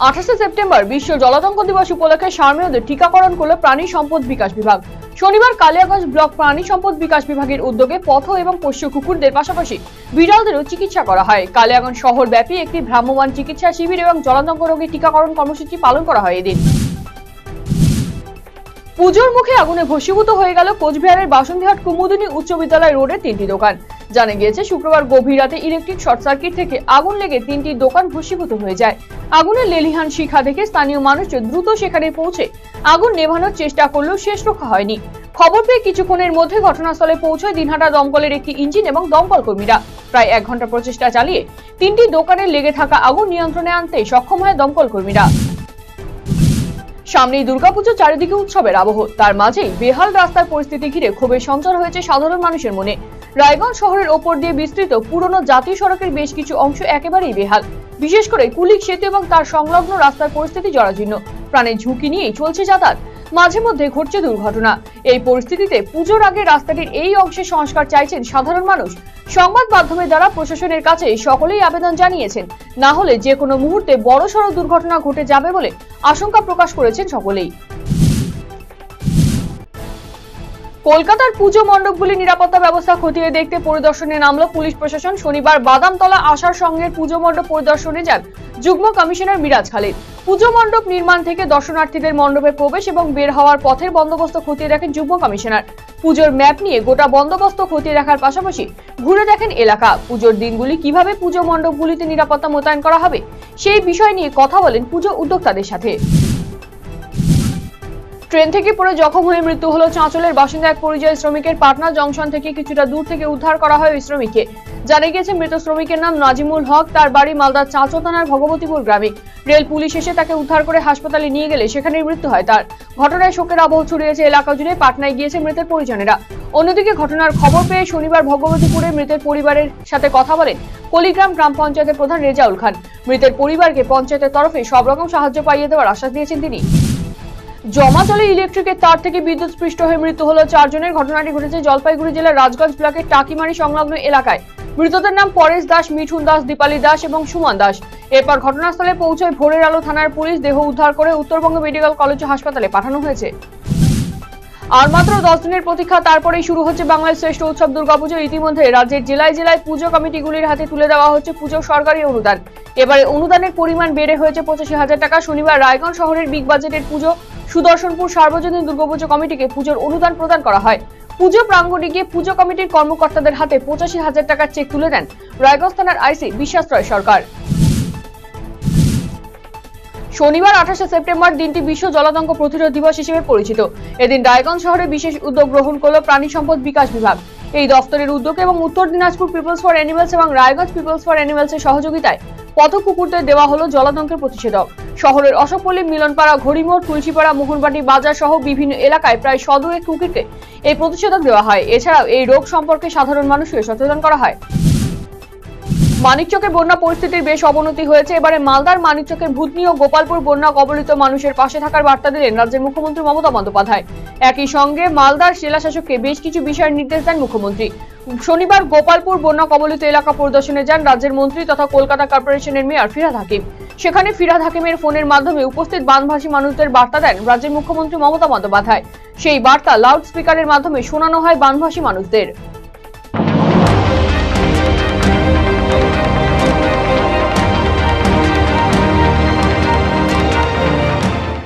28 September বিশ্ব জলাতঙ্ক দিবস উপলক্ষে সারমেয়দের টিকাকরণ করল প্রাণী সম্পদ বিকাশ বিভাগ। শনিবার কালিয়াগঞ্জ ব্লক প্রাণী সম্পদ বিকাশ বিভাগের উদ্যোগে পথ এবং পোষ্য কুকুরদের পাশাপাশি বিড়ালদেরও চিকিৎসা করা হয়। কালিয়াগঞ্জ শহর ব্যাপী একটি ভ্রাম্যমাণ চিকিৎসা শিবির এবং জলাতঙ্ক রোগী টিকাকরণ কর্মসূচি পালন করা হয় এদিন। পুজোর মুখে আগুনে ভস্মীভূত হয়ে গেল কোচবিহারের বাসন্তীহাট কুমুদিনী উচ্চ বিদ্যালয় রোডের 3টি দোকান। জানা গিয়েছে শুক্রবার গভীর রাতে ইলেকট্রিক শর্ট সার্কিট থেকে আগুন লেগে 3টি দোকান ভস্মীভূত হয়ে যায়। আগুনের লেলিহান শিখা দেখে স্থানীয় মানুষজন দ্রুত সেখানে পৌঁছে আগুন নেভানোর চেষ্টা করলেও শেষ রক্ষা হয়নি। খবর পেয়ে কিছুক্ষণের মধ্যে ঘটনাস্থলে পৌঁছয় দিনহাটা দমকলের একটি ইঞ্জিন এবং দমকল কর্মীরা। প্রায় 1 ঘন্টা প্রচেষ্টা চালিয়ে 3টি দোকানে লেগে থাকা আগুন নিয়ন্ত্রণে আনতে সক্ষম হয় দমকল কর্মীরা। সামনেই দুর্গাপুজো, চারিদিকে উৎসবের আবহ, তার মাঝেই বেহাল রাস্তার পরিস্থিতি ঘিরে ক্ষোভের সঞ্চার হয়েছে সাধারণ মানুষের মনে। রায়গঞ্জ শহরের ওপর দিয়ে বিস্তৃত পুরনো জাতীয় সড়কের বেশ কিছু অংশ একেবারেই বেহাল। বিশেষ করে কুলিক সেতু এবং তার সংলগ্ন রাস্তার পরিস্থিতি জরাজীর্ণ। প্রাণের ঝুঁকি নিয়েই চলছে যাতায়াত, মাঝে মধ্যে ঘটছে দুর্ঘটনা। এই পরিস্থিতিতে পুজোর আগে রাস্তাটির এই অংশে সংস্কার চাইছেন সাধারণ মানুষ। সংবাদ মাধ্যমের দ্বারা প্রশাসনের কাছে সকলেই আবেদন জানিয়েছেন, না হলে যে কোনো মুহূর্তে বড়সড় দুর্ঘটনা ঘটে যাবে বলে আশঙ্কা প্রকাশ করেছেন সকলেই। কলকাতার পুজো মণ্ডপগুলির নিরাপত্তা ব্যবস্থা খতিয়ে দেখতে পরিদর্শনে নামল পুলিশ প্রশাসন। শনিবার বাদামতলা আশার সঙ্গের পুজো মণ্ডপ পরিদর্শনে যান যুগ্ম কমিশনার মিরাজ খালিদ। পুজো মণ্ডপ নির্মাণ থেকে দর্শনার্থীদের মণ্ডপে প্রবেশ এবং বের হওয়ার পথের বন্দোবস্ত খতিয়ে দেখেন যুগ্ম কমিশনার। পুজোর ম্যাপ নিয়ে গোটা বন্দোবস্ত খতিয়ে দেখার পাশাপাশি ঘুরে দেখেন এলাকা। পুজোর দিনগুলি কিভাবে পুজো মণ্ডপগুলিতে নিরাপত্তা মোতায়েন করা হবে সেই বিষয় নিয়ে কথা বলেন পুজো উদ্যোক্তাদের সাথে। ট্রেন থেকে পড়ে জখম হয়ে মৃত্যু হলো চাঁচলের বাসিন্দা এক পরিযায়ী শ্রমিকের। পাটনা জংশন থেকে কিছুটা দূর থেকে উদ্ধার করা হয় ওই শ্রমিককে। জানা গিয়েছে মৃত শ্রমিকের নাম নাজিমুল হক, তার বাড়ি মালদার চাঁচল থানার ভগবতীপুর গ্রামে। রেল পুলিশ এসে তাকে উদ্ধার করে হাসপাতালে নিয়ে গেলে সেখানেই মৃত্যু হয় তার। ঘটনায় শোকের আবহ ছড়িয়েছে এলাকা জুড়ে। পাটনায় গিয়েছে মৃতের পরিজনেরা। অন্যদিকে ঘটনার খবর পেয়ে শনিবার ভগবতীপুরে মৃতের পরিবারের সাথে কথা বলেন কলিগ্রাম গ্রাম পঞ্চায়েতের প্রধান রেজাউল খান। মৃতের পরিবারকে পঞ্চায়েতের তরফে সব রকম সাহায্য পাইয়ে দেওয়ার আশ্বাস দিয়েছেন তিনি। জমাচলে ইলেকট্রিকের তার থেকে বিদ্যুৎ স্পৃষ্ট হয়ে মৃত্যু হলো 4 জনের। ঘটনাটি ঘটেছে জলপাইগুড়ি জেলার রাজগঞ্জ ব্লকের টাকিমারি সংলগ্ন এলাকায়। মৃতদের নাম পরেশ দাস, মিঠুন দাস, দীপালি দাস এবং সুমন দাস। এরপর ঘটনাস্থলে পৌঁছয় ভোরের আলো থানার পুলিশ। দেহ উদ্ধার করে উত্তরবঙ্গ মেডিকেল কলেজ হাসপাতালে পাঠানো হয়েছে। আর মাত্র 10 দিনের প্রতীক্ষা, তারপরেই শুরু হচ্ছে বাংলার শ্রেষ্ঠ উৎসব দুর্গাপুজো। ইতিমধ্যে রাজ্যের জেলায় জেলায় পুজো কমিটিগুলির হাতে তুলে দেওয়া হচ্ছে পুজোর সরকারি অনুদান। এবারে অনুদানের পরিমাণ বেড়ে হয়েছে 85,000 টাকা। শনিবার রায়গঞ্জ শহরের বিগ বাজেটের পুজো সুদর্শনপুর সার্বজনীন দুর্গাপুজো কমিটিকে পুজোর অনুদান প্রদান করা হয়। পুজো প্রাঙ্গণে গিয়ে পুজো কমিটির কর্মকর্তাদের হাতে 85,000 টাকার চেক তুলে দেন রায়গঞ্জ থানার আইসি বিশ্বাস সরকার। শনিবার 28 সেপ্টেম্বর দিনটি বিশ্ব জলাতঙ্ক প্রতিরোধ দিবস হিসেবে পরিচিত। এদিন রায়গঞ্জ শহরে বিশেষ উদ্যোগ গ্রহণ করল প্রাণী সম্পদ বিকাশ বিভাগ। এই দফতরের উদ্যোগে এবং উত্তর দিনাজপুর পিপলস ফর অ্যানিমালস এবং রায়গঞ্জ পিপলস ফর অ্যানিমালস এর সহযোগিতায় পথ কুকুরদের দেওয়া হলো জলাতঙ্কের প্রতিষেধক। শহরের অশোকপল্লী, মিলনপাড়া, ঘড়িমোড়, তুলসীপাড়া, মোহনবাটি বাজার সহ বিভিন্ন এলাকায় প্রায় 100 কুকুরকে এই প্রতিষেধক দেওয়া হয়। এছাড়াও এই রোগ সম্পর্কে সাধারণ মানুষকে সচেতন করা হয়। মানিকচকের বন্যা পরিস্থিতির বেশ অবনতি হয়েছে। এবারে মালদার মানিকচকের ভূতনি ও গোপালপুর বন্যা কবলিত মানুষের পাশে থাকার বার্তা দিলেন রাজ্যের মুখ্যমন্ত্রী মমতা বন্দ্যোপাধ্যায়। একই সঙ্গে মালদার জেলা শাসককে বেশ কিছু বিষয়ের নির্দেশ দেন মুখ্যমন্ত্রী। শনিবার গোপালপুর বন্যা কবলিত এলাকা পরিদর্শনে যান রাজ্যের মন্ত্রী তথা কলকাতা কর্পোরেশনের মেয়র ফিরহাদ হাকিম। সেখানে ফিরহাদ হাকিমের ফোনের মাধ্যমে উপস্থিত বানভাসী মানুষদের বার্তা দেন রাজ্যের মুখ্যমন্ত্রী মমতা বন্দ্যোপাধ্যায়। সেই বার্তা লাউড স্পিকারের মাধ্যমে শোনানো হয় বানভাসী মানুষদের।